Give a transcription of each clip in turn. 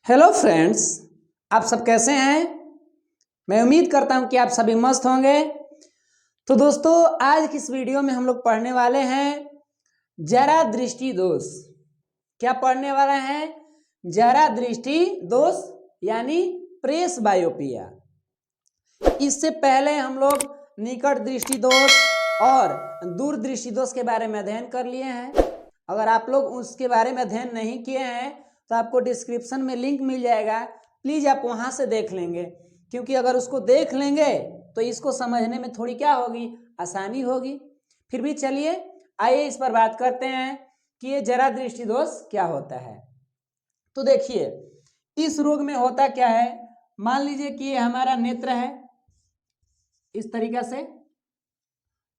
Hello friends, आप सब कैसे हैं। मैं उम्मीद करता हूं कि आप सभी मस्त होंगे। तो दोस्तों, आज की इस वीडियो में हम लोग पढ़ने वाले हैं जरा दृष्टि दोष। क्या पढ़ने वाले हैं? जरा दृष्टि दोष यानी प्रेस बायोपिया। इससे पहले हम लोग निकट दृष्टि दोष और दूर दृष्टि दोष के बारे में अध्ययन कर लिए हैं। अगर आप लोग उसके बारे में अध्ययन नहीं किए हैं तो आपको डिस्क्रिप्शन में लिंक मिल जाएगा, प्लीज़ आप वहाँ से देख लेंगे। क्योंकि अगर उसको देख लेंगे तो इसको समझने में थोड़ी क्या होगी, आसानी होगी। फिर भी चलिए आइए इस पर बात करते हैं कि ये जरा दृष्टि दोष क्या होता है। तो देखिए, इस रोग में होता क्या है। मान लीजिए कि ये हमारा नेत्र है, इस तरीका से।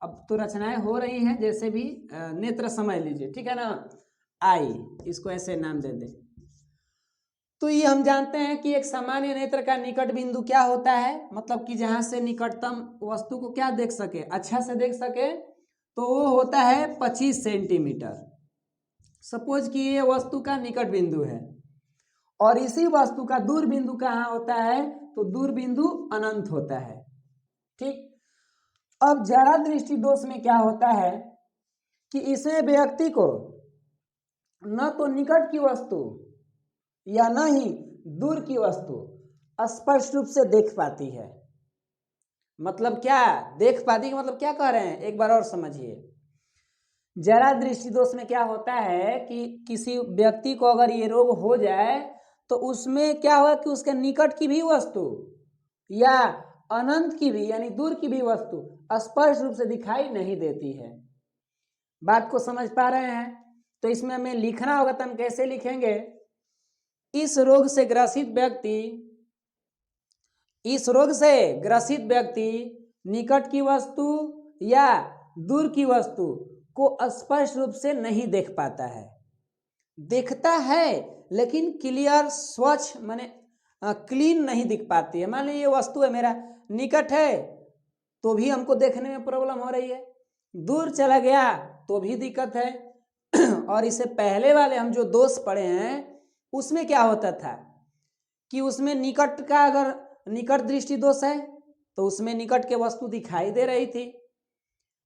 अब तो रचनाएं हो रही हैं, जैसे भी नेत्र समझ लीजिए, ठीक है ना। आई, इसको ऐसे नाम दे दे। तो ये हम जानते हैं कि एक सामान्य नेत्र का निकट बिंदु क्या होता है, मतलब कि जहां से निकटतम वस्तु को क्या देख सके, अच्छा से देख सके, तो वो होता है 25 सेंटीमीटर। सपोज कि ये वस्तु का निकट बिंदु है और इसी वस्तु का दूर बिंदु कहाँ होता है, तो दूर बिंदु अनंत होता है। ठीक। अब जरा दृष्टि दोष में क्या होता है कि इसमें व्यक्ति को न तो निकट की वस्तु या न ही दूर की वस्तु स्पष्ट रूप से देख पाती है। मतलब क्या देख पाती है, मतलब क्या कह रहे हैं, एक बार और समझिए। जरा दृष्टि दोष में क्या होता है कि किसी व्यक्ति को अगर ये रोग हो जाए तो उसमें क्या होगा कि उसके निकट की भी वस्तु या अनंत की भी यानी दूर की भी वस्तु स्पष्ट रूप से दिखाई नहीं देती है। बात को समझ पा रहे हैं? तो इसमें हमें लिखना होगा, तो हम कैसे लिखेंगे? इस रोग से ग्रसित व्यक्ति निकट की वस्तु या दूर की वस्तु को स्पष्ट रूप से नहीं देख पाता है। देखता है लेकिन क्लियर, स्वच्छ माने क्लीन नहीं दिख पाती है। मान लीजिए ये वस्तु है, मेरा निकट है तो भी हमको देखने में प्रॉब्लम हो रही है, दूर चला गया तो भी दिक्कत है। और इससे पहले वाले हम जो दोष पढ़े हैं उसमें क्या होता था कि उसमें निकट का, अगर निकट दृष्टि दोष है तो उसमें निकट के वस्तु दिखाई दे रही थी।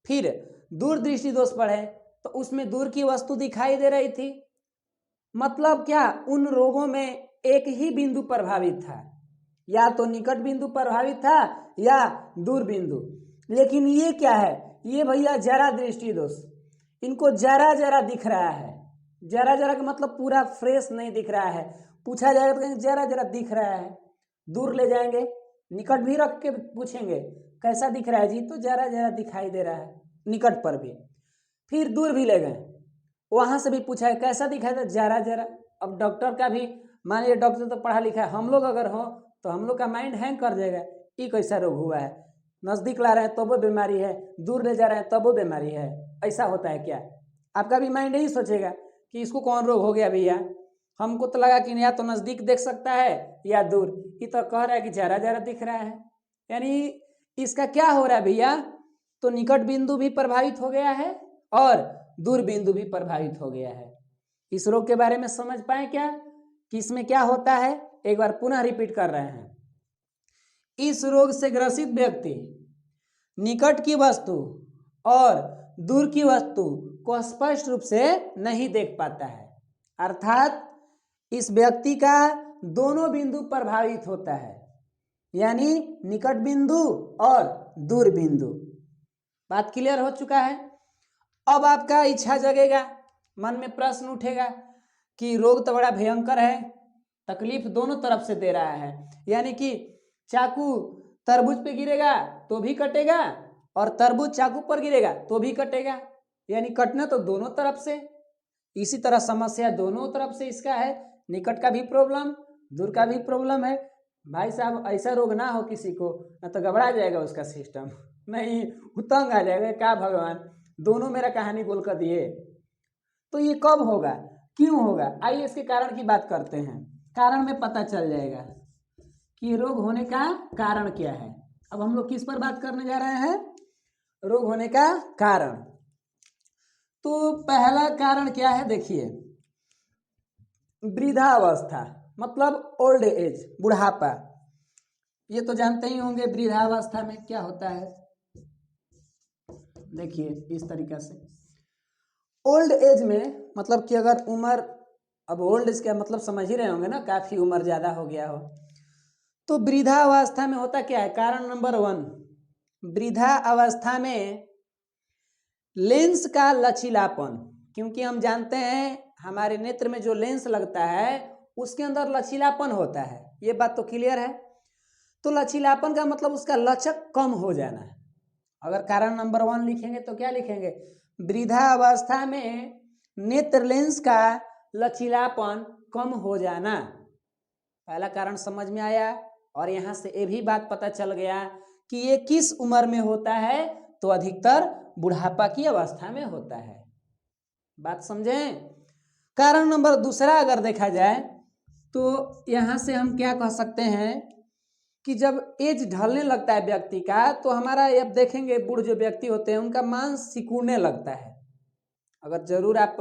फिर दूर दृष्टि दोष पढ़े तो उसमें दूर की वस्तु दिखाई दे रही थी। मतलब क्या, उन रोगों में एक ही बिंदु प्रभावित था, या तो निकट बिंदु प्रभावित था या दूर बिंदु। लेकिन ये क्या है, ये भैया जरा दृष्टि दोष, इनको जरा जरा दिख रहा है। जरा जरा का मतलब पूरा फ्रेश नहीं दिख रहा है। पूछा जाएगा तो जरा जरा दिख रहा है। दूर ले जाएंगे, निकट भी रख के पूछेंगे कैसा दिख रहा है जी, तो जरा जरा दिखाई दे रहा है निकट पर भी। फिर दूर भी ले गए, वहां से भी पूछा है कैसा दिखाई दे, जरा जरा। अब डॉक्टर का भी, मान लीजिए डॉक्टर तो पढ़ा लिखा है, हम लोग अगर हो तो हम लोग का माइंड हैंग कर जाएगा। ये कैसा रोग हुआ है, नजदीक ला रहे हैं तो वो बीमारी है, दूर ले जा रहे हैं तब वो बीमारी है। ऐसा होता है क्या? आपका भी माइंड यही सोचेगा कि इसको कौन रोग हो गया भैया। हमको तो लगा कि या तो नजदीक देख सकता है या दूर, ये तो कह रहा है कि जरा जरा दिख रहा है। यानी इसका क्या हो रहा है भैया, तो निकट बिंदु भी प्रभावित हो गया है और दूर बिंदु भी प्रभावित हो गया है। इस रोग के बारे में समझ पाए क्या कि इसमें क्या होता है? एक बार पुनः रिपीट कर रहे हैं। इस रोग से ग्रसित व्यक्ति निकट की वस्तु और दूर की वस्तु को स्पष्ट रूप से नहीं देख पाता है। अर्थात इस व्यक्ति का दोनों बिंदु प्रभावित होता है, यानी निकट बिंदु और दूर बिंदु। बात क्लियर हो चुका है? अब आपका इच्छा जगेगा, मन में प्रश्न उठेगा कि रोग तो बड़ा भयंकर है, तकलीफ दोनों तरफ से दे रहा है। यानी कि चाकू तरबूज पे गिरेगा तो भी कटेगा और तरबूज चाकू पर गिरेगा तो भी कटेगा, यानी कटना तो दोनों तरफ से। इसी तरह समस्या दोनों तरफ से इसका है, निकट का भी प्रॉब्लम, दूर का भी प्रॉब्लम है। भाई साहब, ऐसा रोग ना हो किसी को, ना तो घबरा जाएगा उसका सिस्टम, नहीं तंग आ जाएगा, क्या भगवान दोनों मेरा कहानी बोल कर दिए। तो ये कब होगा, क्यों होगा? आइए इसके कारण की बात करते हैं। कारण में पता चल जाएगा कि रोग होने का कारण क्या है। अब हम लोग किस पर बात करने जा रहे हैं? रोग होने का कारण। तो पहला कारण क्या है, देखिए, वृद्धावस्था। मतलब ओल्ड एज, बुढ़ापा। ये तो जानते ही होंगे वृद्धावस्था में क्या होता है। देखिए इस तरीका से ओल्ड एज में मतलब कि अगर उम्र, अब ओल्ड एज का मतलब समझ ही रहे होंगे ना, काफी उम्र ज्यादा हो गया हो। तो वृद्धावस्था में होता क्या है, कारण नंबर 1, वृद्धावस्था में लेंस का लचीलापन, क्योंकि हम जानते हैं हमारे नेत्र में जो लेंस लगता है उसके अंदर लचीलापन होता है, ये बात तो क्लियर है। तो लचीलापन का मतलब उसका लचक कम हो जाना है। अगर कारण नंबर 1 लिखेंगे तो क्या लिखेंगे, वृद्धावस्था में नेत्र लेंस का लचीलापन कम हो जाना। पहला कारण समझ में आया। और यहाँ से ये भी बात पता चल गया कि ये किस उम्र में होता है, तो अधिकतर बुढ़ापा की अवस्था में होता है। बात समझें। कारण नंबर 2 अगर देखा जाए तो यहाँ से हम क्या कह सकते हैं कि जब एज ढलने लगता है व्यक्ति का, तो हमारा अब देखेंगे बूढ़ जो व्यक्ति होते हैं उनका मांस सिकुड़ने लगता है। अगर जरूर आप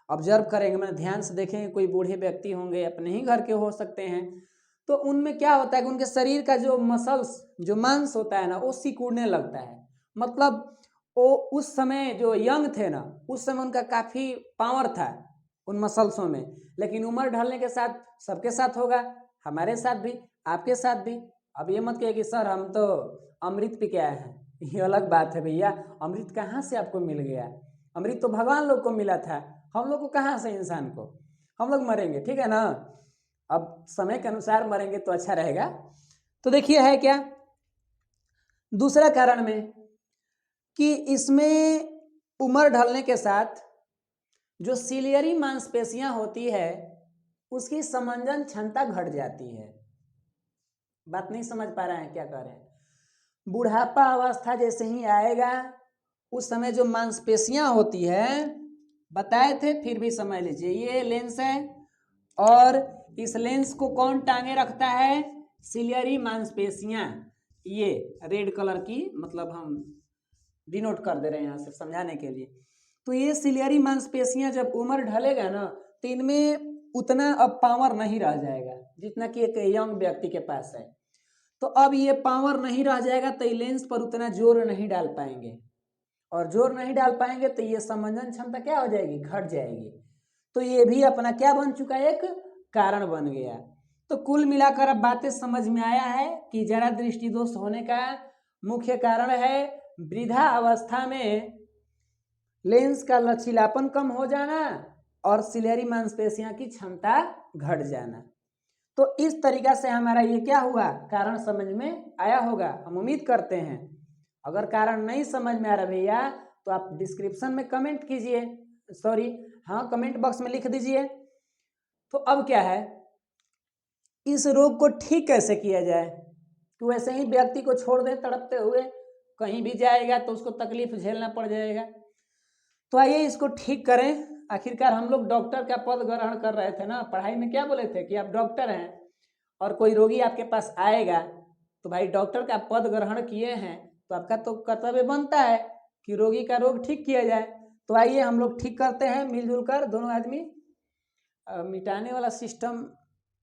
ऑब्जर्व करेंगे, मैंने ध्यान से देखेंगे, कोई बूढ़े व्यक्ति होंगे, अपने ही घर के हो सकते हैं, तो उनमें क्या होता है कि उनके शरीर का जो मसल्स, जो मांस होता है ना, वो सिकुड़ने लगता है। मतलब वो उस समय जो यंग थे ना, उस समय उनका काफी पावर था उन मसल्सों में, लेकिन उम्र ढलने के साथ सबके साथ होगा, हमारे साथ भी, आपके साथ भी। अब ये मत कहिए कि सर हम तो अमृत पी के आए हैं, ये अलग बात है भैया। अमृत कहाँ से आपको मिल गया, अमृत तो भगवान लोग को मिला था, हम लोग को कहाँ से, इंसान को। हम लोग मरेंगे, ठीक है ना, अब समय के अनुसार मरेंगे तो अच्छा रहेगा। तो देखिए है क्या दूसरा कारण में कि इसमें उम्र ढलने के साथ जो सिलियरी मांसपेशियां होती है उसकी समंजन क्षमता घट जाती है। बात नहीं समझ पा रहे हैं, क्या कह रहे हैं। बुढ़ापा अवस्था जैसे ही आएगा उस समय जो मांसपेशियां होती है, बताए थे फिर भी समझ लीजिए, ये लेंस है और इस लेंस को कौन टांगे रखता है, सिलियरी मांसपेशियां। ये रेड कलर की, मतलब हम डिनोट कर दे रहे हैं यहाँ से समझाने के लिए। तो ये सिलियरी मांसपेशियां जब उम्र ढलेगा ना, तो इनमें उतना अब पावर नहीं रह जाएगा जितना कि एक यंग व्यक्ति के पास है। तो अब ये पावर नहीं रह जाएगा तो लेंस पर उतना जोर नहीं डाल पाएंगे, और जोर नहीं डाल पाएंगे तो ये समंजन क्षमता क्या हो जाएगी, घट जाएगी। तो ये भी अपना क्या बन चुका है, एक कारण बन गया। तो कुल मिलाकर अब बातें समझ में आया है कि जरा दृष्टि दोष होने का मुख्य कारण है वृद्धा अवस्था में लेंस का लचीलापन कम हो जाना और सिलियरी मांसपेशियां की क्षमता घट जाना। तो इस तरीका से हमारा ये क्या हुआ, कारण समझ में आया होगा, हम उम्मीद करते हैं। अगर कारण नहीं समझ में आ रहा भैया तो आप डिस्क्रिप्शन में कमेंट कीजिए, सॉरी हाँ कमेंट बॉक्स में लिख दीजिए। तो अब क्या है, इस रोग को ठीक कैसे किया जाए कि वैसे ही व्यक्ति को छोड़ दें तड़पते हुए, कहीं भी जाएगा तो उसको तकलीफ झेलना पड़ जाएगा। तो आइए इसको ठीक करें। आखिरकार हम लोग डॉक्टर का पद ग्रहण कर रहे थे ना, पढ़ाई में क्या बोले थे कि आप डॉक्टर हैं और कोई रोगी आपके पास आएगा तो भाई डॉक्टर का पद ग्रहण किए हैं तो आपका तो कर्तव्य बनता है कि रोगी का रोग ठीक किया जाए। तो आइए हम लोग ठीक करते हैं मिलजुल कर, दोनों आदमी। मिटाने वाला सिस्टम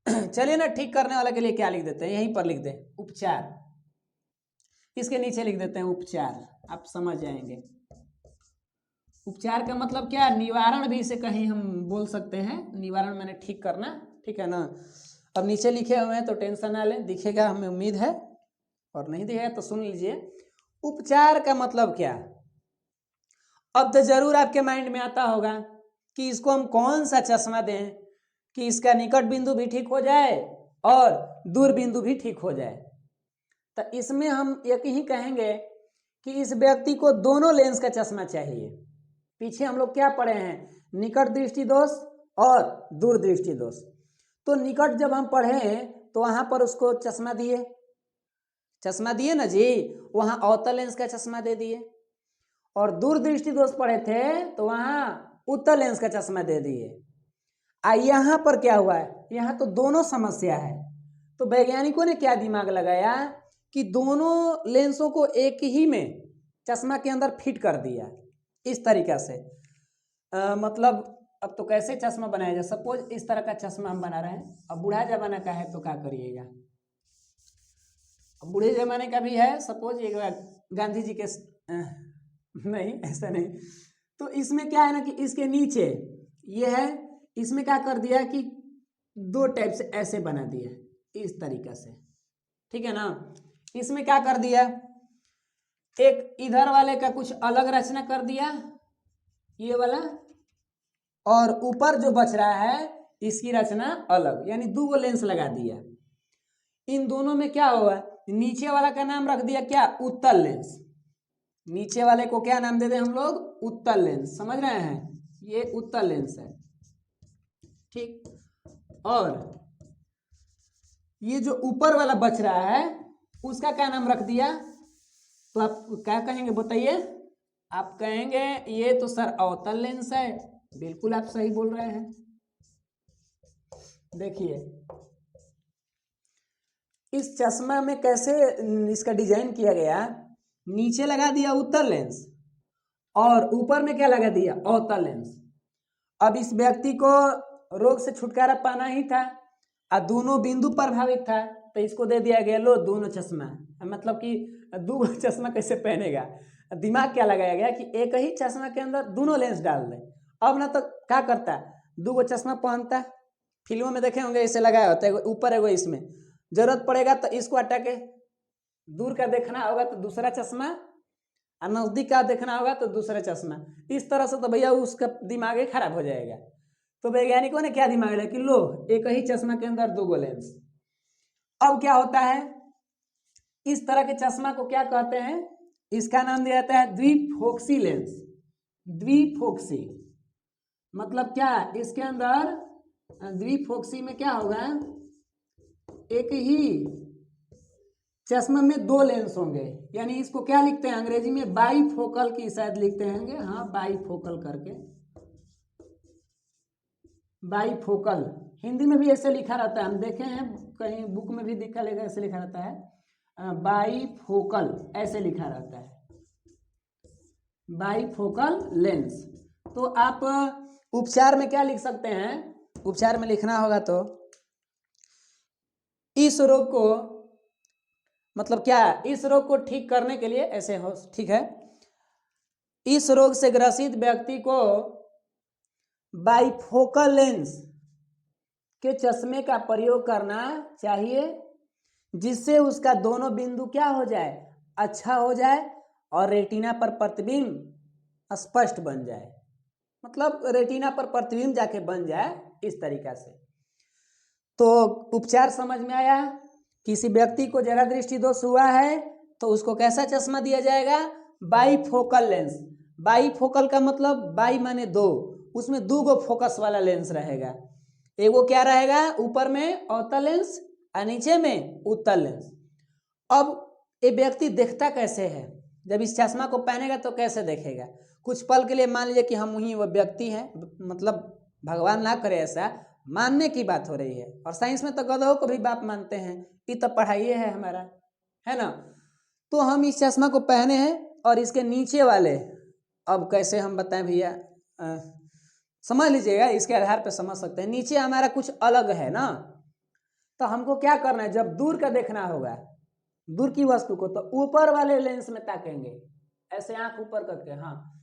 चलिए ना, ठीक करने वाला के लिए क्या लिख देते हैं, यहीं पर लिख दें उपचार, इसके नीचे लिख देते हैं उपचार, आप समझ जाएंगे। उपचार का मतलब क्या, निवारण भी इसे कहीं हम बोल सकते हैं, निवारण मैंने ठीक करना, ठीक है ना। अब नीचे लिखे हुए हैं तो टेंशन ना लें, दिखेगा हमें उम्मीद है, और नहीं दिखेगा तो सुन लीजिए। उपचार का मतलब क्या, अब तो जरूर आपके माइंड में आता होगा कि इसको हम कौन सा चश्मा दें कि इसका निकट बिंदु भी ठीक हो जाए और दूर बिंदु भी ठीक हो जाए। तो इसमें हम एक ही कहेंगे कि इस व्यक्ति को दोनों लेंस का चश्मा चाहिए। पीछे हम लोग क्या पढ़े हैं, निकट दृष्टि दोष और दूर दृष्टि दोष। तो निकट जब हम पढ़े तो वहां पर उसको चश्मा दिए ना जी, वहां अवतल लेंस का चश्मा दे दिए। और दूर दृष्टि दोष पढ़े थे तो वहां उत्तल लेंस का चश्मा दे दिए। यहाँ पर क्या हुआ है, यहाँ तो दोनों समस्या है। तो वैज्ञानिकों ने क्या दिमाग लगाया कि दोनों लेंसों को एक ही में चश्मा के अंदर फिट कर दिया। इस तरीका से मतलब अब तो कैसे चश्मा बनाया जाए, सपोज इस तरह का चश्मा हम बना रहे हैं। अब बूढ़ा जमाना का है तो क्या करिएगा, अब बूढ़े जमाने का भी है, सपोज ये गांधी जी के नहीं ऐसा नहीं। तो इसमें क्या है ना कि इसके नीचे ये है, इसमें क्या कर दिया कि दो टाइप से ऐसे बना दिया इस तरीका से, ठीक है ना। इसमें क्या कर दिया, एक इधर वाले का कुछ अलग रचना कर दिया ये वाला, और ऊपर जो बच रहा है इसकी रचना अलग, यानी दो गो लेंस लगा दिया। इन दोनों में क्या हुआ, नीचे वाला का नाम रख दिया क्या, उत्तल लेंस। नीचे वाले को क्या नाम दे दें हम लोग, उत्तल लेंस, समझ रहे हैं, ये उत्तल लेंस है, ठीक। और ये जो ऊपर वाला बच रहा है उसका क्या नाम रख दिया, तो आप क्या कहेंगे बताइए, आप कहेंगे ये तो सर अवतल लेंस है। बिल्कुल आप सही बोल रहे हैं। देखिए इस चश्मा में कैसे इसका डिजाइन किया गया, नीचे लगा दिया उत्तल लेंस और ऊपर में क्या लगा दिया, अवतल लेंस। अब इस व्यक्ति को रोग से छुटकारा पाना ही था और दोनों बिंदु प्रभावित था, तो इसको दे दिया गया लो दोनों चश्मा, मतलब कि दो चश्मा कैसे पहनेगा, दिमाग क्या लगाया गया कि एक ही चश्मा के अंदर दोनों लेंस डाल दे। अब ना तो क्या करता, दो गो चश्मा पहनता, फिल्मों में देखे होंगे इसे लगाया होता है, ऊपर है वो, इसमें जरूरत पड़ेगा तो इसको हटा के दूर का देखना होगा तो दूसरा चश्मा, और नजदीक का देखना होगा तो दूसरा चश्मा। इस तरह से तो भैया उसका दिमाग ही खराब हो जाएगा। तो वैज्ञानिकों ने क्या दिमाग लगाया कि लो एक ही चश्मा के अंदर दो गो लेंस। अब क्या होता है, इस तरह के चश्मा को क्या कहते हैं, इसका नाम दिया जाता है द्विफोक्सी लेंस। द्विफोक्सी मतलब क्या, इसके अंदर द्विफोक्सी में क्या होगा, एक ही चश्मा में दो लेंस होंगे, यानी इसको क्या लिखते हैं अंग्रेजी में, बाईफोकल की शायद लिखते होंगे, हाँ बाईफोकल करके, बाईफोकल। हिंदी में भी ऐसे लिखा रहता है, हम देखे हैं कहीं बुक में भी लिखा लेगा, ऐसे लिखा रहता है बाईफोकल, ऐसे लिखा रहता है बाईफोकल लेंस। तो आप उपचार में क्या लिख सकते हैं, उपचार में लिखना होगा तो इस रोग को, मतलब क्या, इस रोग को ठीक करने के लिए ऐसे हो, ठीक है, इस रोग से ग्रसित व्यक्ति को बाईफोकल लेंस के चश्मे का प्रयोग करना चाहिए, जिससे उसका दोनों बिंदु क्या हो जाए, अच्छा हो जाए और रेटिना पर प्रतिबिंब स्पष्ट बन जाए, मतलब रेटिना पर प्रतिबिंब जाके बन जाए इस तरीका से। तो उपचार समझ में आया। किसी व्यक्ति को जरा दृष्टि दोष हुआ है तो उसको कैसा चश्मा दिया जाएगा, बाईफोकल लेंस। बाईफोकल का मतलब बाई माने दो, उसमें दो गो फोकस वाला लेंस रहेगा, एगो क्या रहेगा ऊपर में अवतल लेंस और नीचे में उत्तल लेंस। अब ये व्यक्ति देखता कैसे है, जब इस चश्मा को पहनेगा तो कैसे देखेगा, कुछ पल के लिए मान लीजिए कि हम ही वो व्यक्ति हैं, मतलब भगवान ना करे ऐसा, मानने की बात हो रही है, और साइंस में तो गधों को भी बाप मानते हैं, ये तो पढ़ाई है हमारा, है ना। तो हम इस चश्मा को पहने हैं और इसके नीचे वाले, अब कैसे हम बताएं भैया, समझ लीजिएगा, इसके आधार पर समझ सकते हैं। नीचे हमारा कुछ अलग है ना, तो हमको क्या करना है, जब दूर का देखना होगा दूर की वस्तु को, तो ऊपर वाले लेंस में ताकेंगे, ऐसे आंख ऊपर करके, हाँ,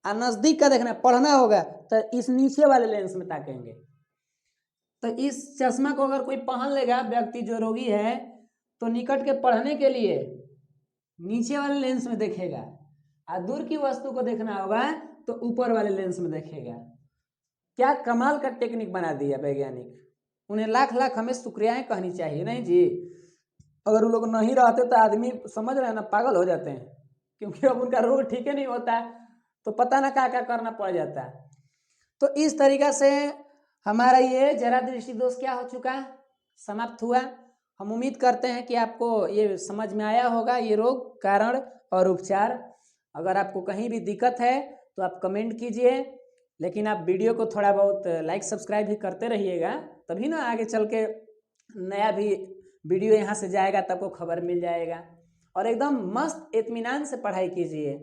और नजदीक का देखना पढ़ना होगा तो इस नीचे वाले लेंस में ताकेंगे। तो इस चश्मा को अगर कोई पहन लेगा व्यक्ति जो रोगी है, तो निकट के पढ़ने के लिए नीचे वाले लेंस में देखेगा, और दूर की वस्तु को देखना होगा तो ऊपर वाले लेंस में देखेगा। क्या कमाल का टेक्निक बना दिया वैज्ञानिक, उन्हें लाख लाख हमें शुक्रियाएं कहनी चाहिए, नहीं जी। अगर वो लोग नहीं रहते तो आदमी समझ रहे हैं ना, पागल हो जाते हैं, क्योंकि अब उनका रोग ठीक ही नहीं होता है तो पता ना क्या क्या करना पड़ जाता है। तो इस तरीका से हमारा ये जरा दृष्टि दोष क्या हो चुका है, समाप्त हुआ। हम उम्मीद करते हैं कि आपको ये समझ में आया होगा, ये रोग, कारण और उपचार। अगर आपको कहीं भी दिक्कत है तो आप कमेंट कीजिए, लेकिन आप वीडियो को थोड़ा बहुत लाइक सब्सक्राइब भी करते रहिएगा, तभी ना आगे चल के नया भी वीडियो यहाँ से जाएगा तब को खबर मिल जाएगा। और एकदम मस्त इत्मीनान से पढ़ाई कीजिए,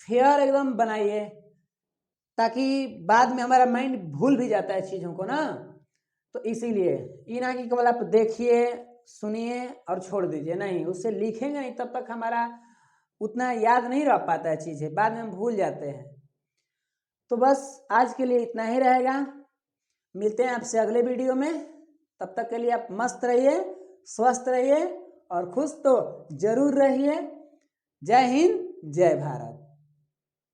फेयर एकदम बनाइए, ताकि बाद में हमारा माइंड भूल भी जाता है चीज़ों को ना। तो इसीलिए ये ना कि केवल आप देखिए सुनिए और छोड़ दीजिए, नहीं, उससे लिखेंगे नहीं तब तक हमारा उतना याद नहीं रह पाता है चीज़ें, बाद में हम भूल जाते हैं। तो बस आज के लिए इतना ही रहेगा, मिलते हैं आपसे अगले वीडियो में। तब तक के लिए आप मस्त रहिए, स्वस्थ रहिए और खुश तो जरूर रहिए। जय हिंद, जय भारत।